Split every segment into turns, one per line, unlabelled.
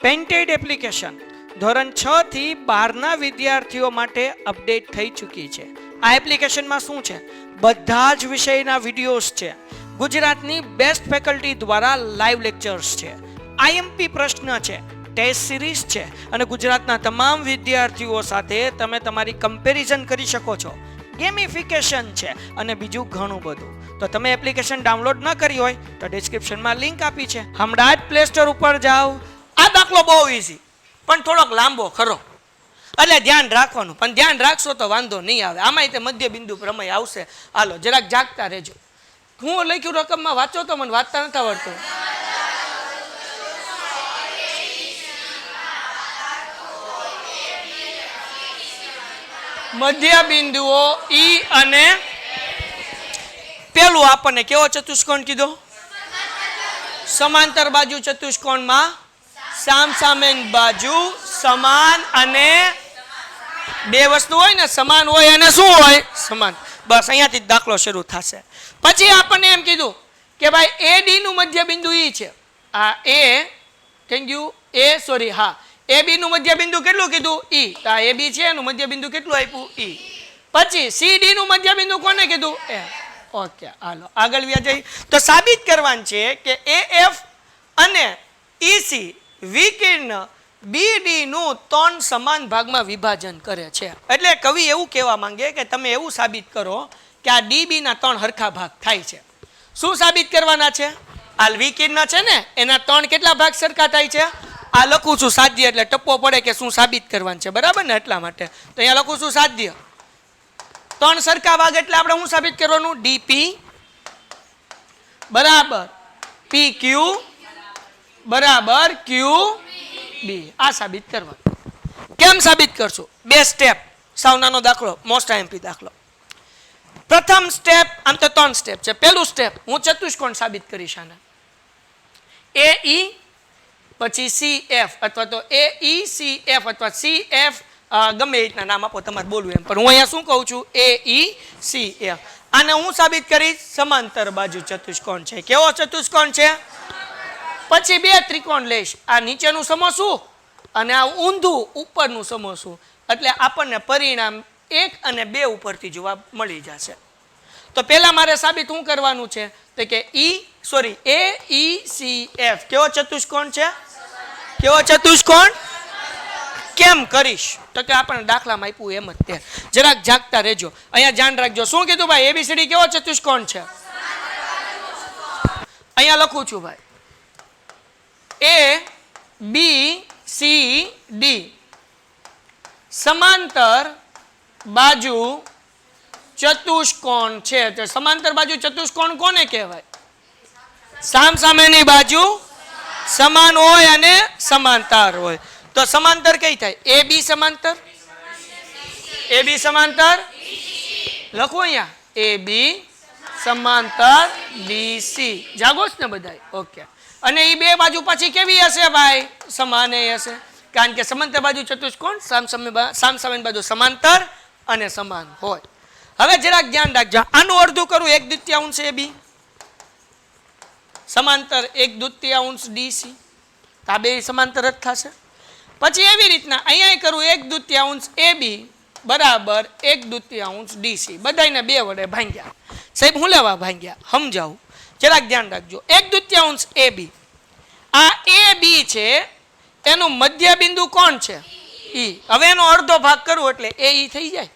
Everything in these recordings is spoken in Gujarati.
પેન્ટેડ એપ્લિકેશન ધોરણ 6 થી 12ના વિદ્યાર્થીઓ માટે અપડેટ થઈ ચૂકી છે. આ એપ્લિકેશનમાં શું છે? બધા જ વિષયના વિડીયોઝ છે. ગુજરાતની બેસ્ટ ફેકલ્ટી દ્વારા લાઈવ લેક્ચર્સ છે. આઈએમપી પ્રશ્ન છે, ટેસ્ટ સિરીઝ છે અને ગુજરાતના તમામ વિદ્યાર્થીઓ સાથે તમે તમારી કમ્પેરિઝન કરી શકો છો. ગેમિફિકેશન છે અને બીજું ઘણું બધું. તો તમે એપ્લિકેશન ડાઉનલોડ ન કરી હોય તો ડિસ્ક્રિપ્શનમાં લિંક આપી છે, હમણાં જ પ્લે સ્ટોર ઉપર જાઓ. આ દાખલો બહુ ઈઝી પણ થોડોક લાંબો ખરો, એટલે ધ્યાન રાખવાનું. પણ ધ્યાન રાખશો તો વાંધો નહીં આવે. આમાંય તે મધ્ય બિંદુ પ્રમેય આવશે. હાલો જરાક જાગતા રહેજો. હું લખ્યું રકમમાં વાંચો તો મને વાંચતા નથી આવડતું. મધ્ય બિંદુઓ ઈ અને પેલું આપણને કેવો ચતુષ્કોણ કીધો? સમાંતર બાજુ ચતુષ્કોણમાં સામસામેની બાજુ સમાન અને બે વસ્તુ હોય ને, સમાન હોય અને શું હોય? સમાન. બસ અહીંયાથી જ દાખલો શરૂ થશે. પછી આપણને એમ કીધું કે ભાઈ AD નું મધ્ય બિંદુ ઈ છે. આ એ થેન્ક યુ AB નું મધ્ય બિંદુ કેટલું કીધું? ઈ. તો આ AB છે એનું મધ્ય બિંદુ કેટલું આપ્યું? ઈ. પછી CD નું મધ્ય બિંદુ કોને કીધું? એ. ઓકે, હાલો આગળ વ્યા જઈ. તો સાબિત કરવાનું છે કે AF અને EC વિકર્ણ BD નું 3 સમાન ભાગમાં વિભાજન કરે છે. એટલે કવિ એવું કહેવા માંગે કે તમે એવું સાબિત કરો કે આ DB ના 3 હરખા ભાગ થાય છે. શું સાબિત કરવાના છે? આ વિકર્ણ છે ને એના 3 કેટલા ભાગ સરખા થાય છે? આ લખું છું સાધ્ય, એટલે ટપ્પો પડે કે શું સાબિત કરવાનું છે, બરાબર ને? એટલા માટે તો અહીંયા લખું છું સાધ્ય. 3 સરખા ભાગ એટલે આપણે શું સાબિત કરવાનું? DP બરાબર PQ બરાબર QB. આ સાબિત કરવાનું. કેમ સાબિત કરશું? 2 સ્ટેપ. સાવ નાનો દાખલો, મોસ્ટ આઈએમપી દાખલો. પ્રથમ સ્ટેપ, આમ તો 3 સ્ટેપ છે. પહેલું સ્ટેપ હું ચતુષ્કોણ સાબિત કરીશ આને. AE પછી CF અથવા તો AECF અથવા CF, ગમે રીતના નામ આપો તમારે બોલવું એમ, પણ હું અહીંયા શું કહું છું? AECF. આને હું સાબિત કરીશ સમાંતર બાજુ ચતુષ્કોણ છે. કેવો ચતુષ્કોણ છે? પછી 2 ત્રિકોણ લઈશ. આ નીચેનું સમોસું અને આ ઊંધું ઉપરનું સમોસું, એટલે આપણને પરિણામ 1 અને 2 ઉપરથી જોવા મળી જશે. તો પહેલા મારે સાબિત શું કરવાનું છે? તો કે AECF કેવો ચતુષ્કોણ છે? કેવો ચતુષ્કોણ? કેમ કરીશ? તો કે આપણને દાખલામાં આપ્યું એમ જ તે. જરાક જાગતા રહેજો, અહીંયા ધ્યાન રાખજો. શું કીધું ભાઈ? ABCD કેવો ચતુષ્કોણ છે? અહીંયા લખું છું ભાઈ ABCD સમાંતર બાજુ ચતુષ્કોણ છે. તો સમાંતર બાજુ ચતુષ્કોણ કોને કહેવાય? સામસામેની બાજુ સમાન હોય અને સમાંતર હોય. તો સમાંતર કઈ થાય? AB સમાંતર, AB સમાંતર લખો અહીંયા AB સમાંતર DC. જાગો છો ને બધાય? ઓકે. અને એ બે બાજુ પછી કેવી હશે ભાઈ? સમાન હશે, કારણ કે સમાંતર બાજુ ચતુષ્કોણ સામસામેની બાજુ સમાંતર અને સમાન હોય. હવે જરાક ધ્યાન રાખજો. આનું અડધું કરું 1/2 AB સમાંતર 1/2 DC. આ બે સમાંતર જ થશે. પછી એવી રીતના અહીંયા કરું 1/2 AB બરાબર 1/2 DC. બધાને 2 વડે ભાંગ્યા. સાહેબ હું લેવા ભાંગ્યા? સમજાવું, જરાક ધ્યાન રાખજો. 1/2 AB. આ AB છે એનું મધ્ય બિંદુ કોણ છે? E. હવે એનો અડધો ભાગ કરું એટલે AE થઈ જાય.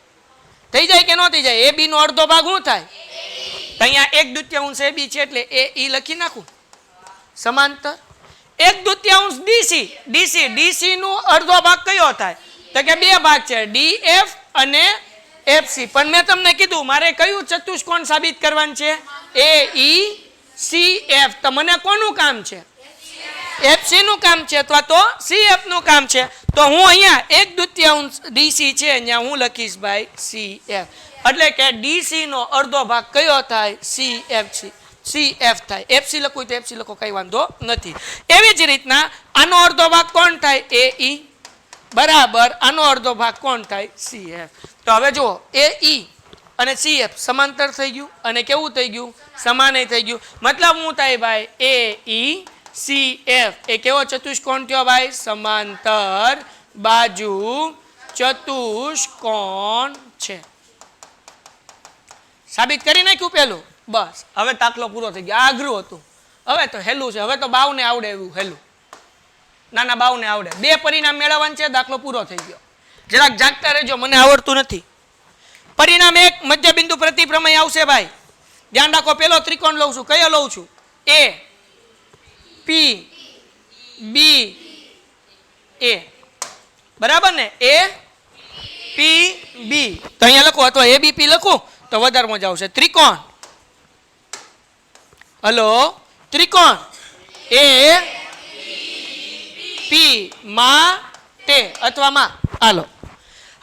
થઈ જાય કે ન થઈ જાય? AB નો અડધો ભાગ શું થાય? અહીંયા 1/2 AB છે એટલે AE લખી નાખું. સમાંતર 1/2 DC નું અડધો ભાગ કયો થાય? તો કે 2 ભાગ છે, DF અને FC. પણ મેં તમને કીધું મારે કયું ચતુષ્કોણ સાબિત કરવાનું છે? AECF. તો મને કોનું કામ છે? FC નું કામ છે અથવા તો CF નું કામ છે. તો હું અહીંયા 1/2 DC છે અહીંયા હું લખીશ ભાઈ CF. એટલે કે DC નો અડધો ભાગ કયો થાય? CF થાય. FC લખું તો FC લખો, કઈ વાંધો નથી. એવી જ રીતના આનો અડધો ભાગ કોણ થાય? AE બરાબર આનો અડધો ભાગ કોણ થાય? CF. તો હવે જુઓ AE અને CF સમાંતર થઈ ગયું અને કેવું થઈ ગયું? સમાન થઈ ગયું. મતલબ શું થાય ભાઈ? સી એફ એ કેવો ચતુષ્કોણ થયો ભાઈ? સમાંતર બાજુ ચતુષ્કોણ છે. સાબિત કરી નાખ્યું પેલું. બસ હવે દાખલો પૂરો થઈ ગયો. આગ્રહ હતું, હવે તો હેલું છે. હવે તો બાવને આવડે એવું હેલું, નાના બાવને આવડે. બે પરિણામ મેળવવાનું છે, દાખલો પૂરો થઈ ગયો. જરાક જાગતા રહેજો, મને આવડતું નથી. પરિણામ 1 મધ્ય બિંદુ પ્રતિપ્રમેય આવશે ભાઈ. ધ્યાન રાખો, પેલો ત્રિકોણ લઉં છું. કયો લઉં છું? એ પી બી એ, બરાબર ને? એ પી બી તો અહીંયા લખો, અથવા એ બી પી લખું તો વધારે મજા આવશે. ત્રિકોણ, હલો, ત્રિકોણ એ પી માટે અથવા માં. હાલો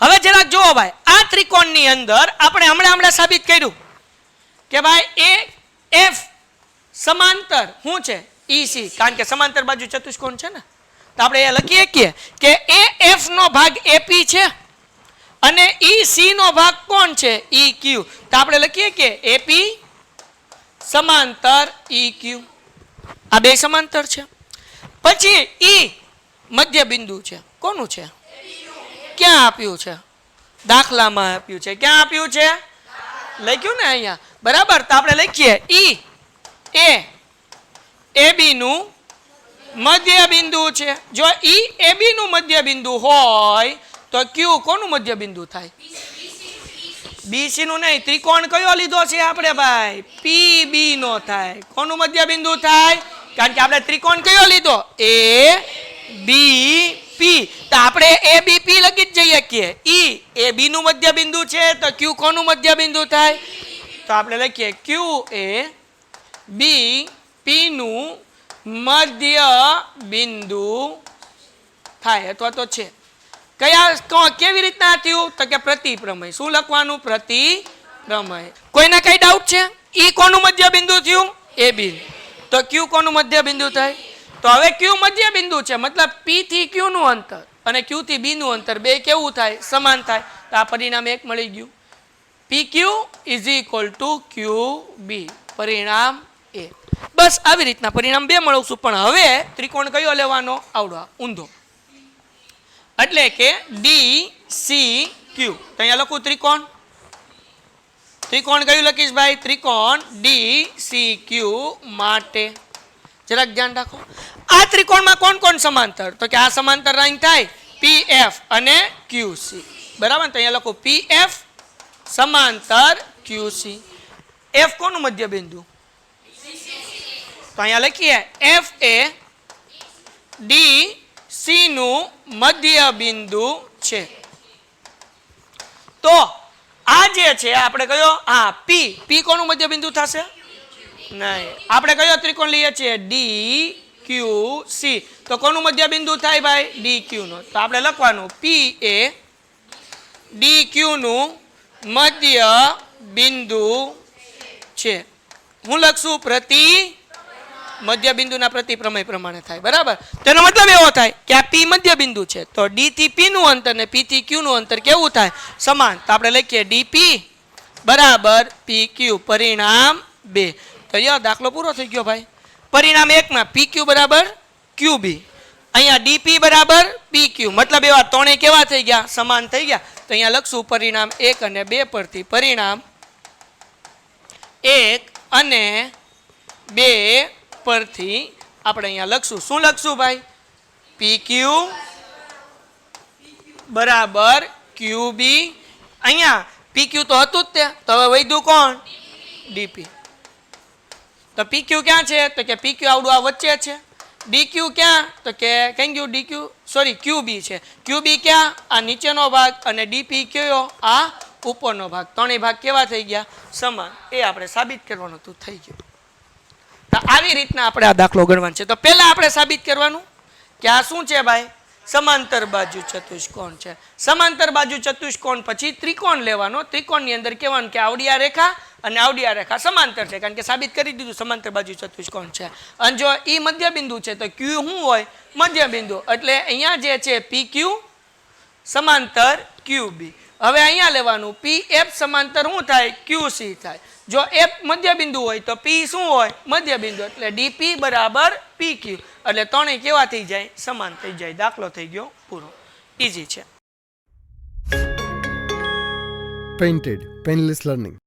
હવે જરાક જુઓ ભાઈ, આ ત્રિકોણની અંદર આપણે હમણાં સાબિત કર્યું કે ભાઈ એ એફ સમાંતર શું છે? ઈસી, કારણ કે સમાંતર બાજુ ચતુષ્કોણ છે ને. તો આપણે એ લખીએ કે એ એફ નો ભાગ એપી છે અને ઈ સી નો ભાગ કોણ છે? ઈ ક્યુ. તો આપણે લખીએ કે એપી સમાંતર ઈ ક્યુ. આ બે સમાંતર છે. પછી ઈ મધ્ય બિંદુ છે. કોનું છે? ક્યાં આપ્યું છે? દાખલામાં આપ્યું છે. ક્યાં આપ્યું છે? લખ્યું ને અહીંયા, બરાબર. તો આપણે લખીએ ઈ એ બી નું મધ્ય બિંદુ છે. જો ઈ એ બી નું મધ્ય બિંદુ હોય તો ક્યુ કોનું મધ્ય બિંદુ થાય? બીસી નું નહીં. ત્રિકોણ કયો લીધો છે આપણે ભાઈ? પી બી નો થાય. કોનું મધ્ય બિંદુ થાય? કારણ કે આપણે ત્રિકોણ કયો લીધો? એ બી પી. તો આપણે એ બી પી લખી જ જઈએ કે ઈ એ બી નું મધ્ય બિંદુ છે તો ક્યુ કોનું મધ્ય બિંદુ થાય? તો આપણે લખીએ ક્યુ એ બી પી નું મધ્ય બિંદુ થાય અથવા તો છે. કયા કેવી રીતના થયું? તો કે પ્રતિપ્રમેય. શું લખવાનું? પ્રતિપ્રમેય. કોઈને કઈ ડાઉટ છે? ઈ કોનું મધ્ય બિંદુ થયું? એ બી. તો ક્યુ કોનું મધ્ય બિંદુ થાય? તો હવે ક્યુ મધ્ય બિંદુ છે, મતલબ પી થી ક્યુ નું અંતર અને ક્યુ થી બી નું અંતર બે કેવું થાય? સમાન થાય. તો આ પરિણામ 1 મળી ગયું. પી ક્યુ ઇઝ ઇક્વલ ટુ ક્યુ બી. પરિણામ 1. બસ આવી રીતના પરિણામ 2 મળવશું. પણ હવે ત્રિકોણ કયો લેવાનો? આવડો ઊંધો, એટલે કે ડી સી ક્યુ. તો અહીંયા લખું ત્રિકોણ. ત્રિકોણ કયું લખીશ ભાઈ? ત્રિકોણ ડી સી ક્યુ માટે. જરાક ધ્યાન રાખો, આ ત્રિકોણમાં કોણ કોણ સમાંતર? તો કે આ સમાંતર લાઈન થાય પી એફ અને ક્યુ સી, બરાબર. તો અહીંયા લખો પી એફ સમાંતર ક્યુ સી. એફ કોનું મધ્ય બિંદુ? તો અહીંયા લખીએ એફ એ ડી સી નું મધ્ય બિંદુ છે. તો આ જે છે આપણે કયો? હા, પી. પી કોનું મધ્ય બિંદુ થશે? નહીં. આપણે કયો ત્રિકોણ લઈએ છીએ? ડી ક્યુ સી. તો કોનું મધ્ય બિંદુ થાય ભાઈ? ડી ક્યુ નો. તો આપણે લખવાનું પી એ ડી ક્યુ નું મધ્ય બિંદુ છે. હું લખશું મધ્ય બિંદુના પ્રતિપ્રમેય પ્રમાણે થાય, બરાબર. તેનો મતલબ એવો થાય કે આ પી મધ્ય બિંદુ છે તો ડી થી પી નું અંતર ને પી થી ક્યુ નું અંતર કેવું થાય? સમાન. તો આપણે લખીએ ડીપી બરાબર પી ક્યુ. પરિણામ 2. તો યાર દાખલો પૂરો થઈ ગયો ભાઈ. પરિણામ 1 માં પી ક્યુ બરાબર ક્યુ બી. અહીંયા ડીપી બરાબર પી ક્યુ. મતલબ એવા ત્રણેય કેવા થઈ ગયા? સમાન થઈ ગયા. તો અહીંયા લખશું પરિણામ 1 અને 2 પરથી. પરિણામ 1 અને 2 પરથી આપણે અહીંયા લખશું. શું લખશું ભાઈ? પી ક્યુ બરાબર ક્યુ બી. અહીંયા પી ક્યુ તો હતું જ તે, તો હવે વધ્યું કોણ? ડીપી. તો પી ક્યુ ક્યાં છે? તો કે પી ક્યુ આવડું આ વચ્ચે છે. ડી ક્યુ ક્યાં? તો કે કઈ ગયું? ડી ક્યુ સોરી ક્યુ બી છે. ક્યુ બી ક્યાં? આ નીચેનો ભાગ. અને ડીપી કયો? આ ઉપરનો ભાગ. ત્રણેય ભાગ કેવા થઈ ગયા? સમાન. એ આપણે સાબિત કરવાનું હતું, થઈ ગયું. તો આવી રીતના આપણે આ દાખલો ગણવાનો છે. તો પહેલા આપણે સાબિત કરવાનું કે આ શું છે ભાઈ? સમાંતર બાજુ ચતુષ્કોણ છે. સમાંતર બાજુ ચતુષ્કોણ પછી ત્રિકોણ લેવાનો. ત્રિકોણની અંદર કહેવાનું કે આવડી આ રેખા અને આવડી આ રેખા સમાંતર છે, કારણ કે સાબિત કરી દીધું સમાંતર બાજુ ચતુષ્કોણ છે. અને જો ઈ મધ્ય બિંદુ છે તો ક્યુ શું હોય? મધ્ય બિંદુ. એટલે અહીંયા જે છે પી ક્યુ સમાંતર ક્યુ બી. હવે અહીંયા લેવાનું પી એફ સમાંતર શું થાય? ક્યુ સી થાય. જો એફ મધ્ય બિંદુ હોય તો પી શું હોય? મધ્ય બિંદુ. એટલે ડીપી બરાબર પી ક્યુ, એટલે ત્રણેય કેવા થઈ જાય? સમાન થઈ જાય. દાખલો થઈ ગયો પૂરો. ઇઝી છે.
Painted, Painless Learning.